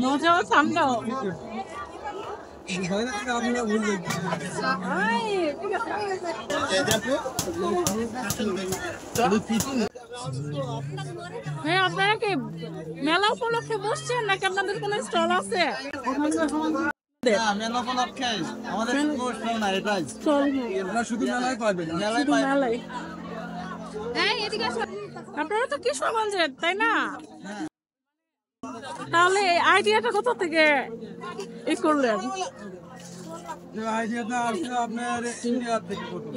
মজাও ঠান্ডাও। হ্যাঁ, আপনারা কি মেলা উপলক্ষে বসছেন নাকি আপনাদের কোনো স্টল আছে? আপনারা তো কিশোরগঞ্জের, তাই না? তাহলে আইডিয়াটা কোথা থেকে করলেন?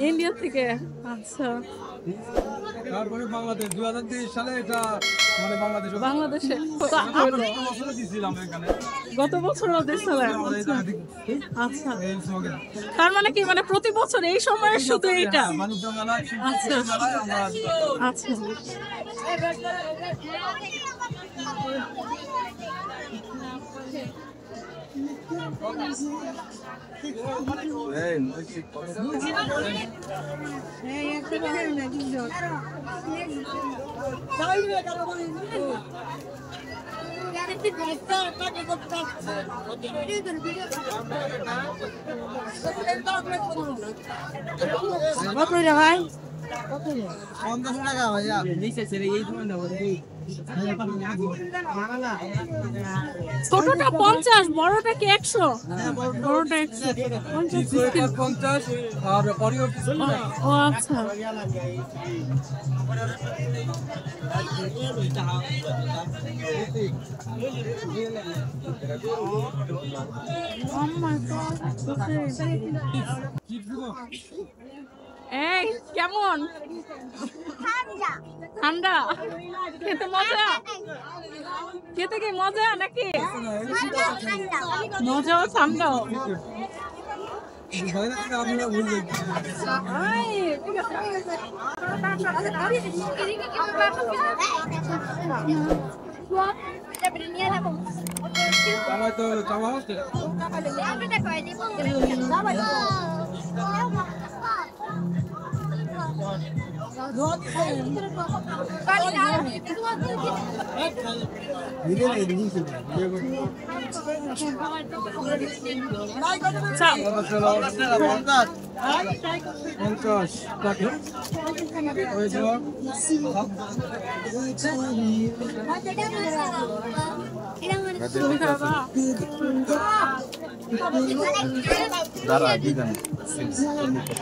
ইন্ডিয়া থেকে। আচ্ছা, তারপরে বাংলাদেশ 2023 সালে এটা মানে বাংলাদেশে গত বছরও দিয়েছিলেন। আচ্ছা, তার মানে কি, মানে প্রতি বছর এই সময় শুধু এইটা? আচ্ছা আচ্ছা। ছোটটা 50, বড়টা কি 100? বড়টা 50 আর অরিও কিছু না। ও আচ্ছা। এই কেমন? ঠান্ডা। খেতে মজা? খেতে কি মজা নাকি? মজাও ঠান্ডাও।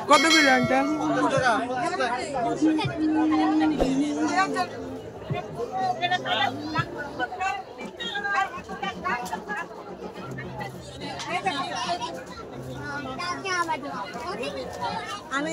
কত করে আনটা? আমি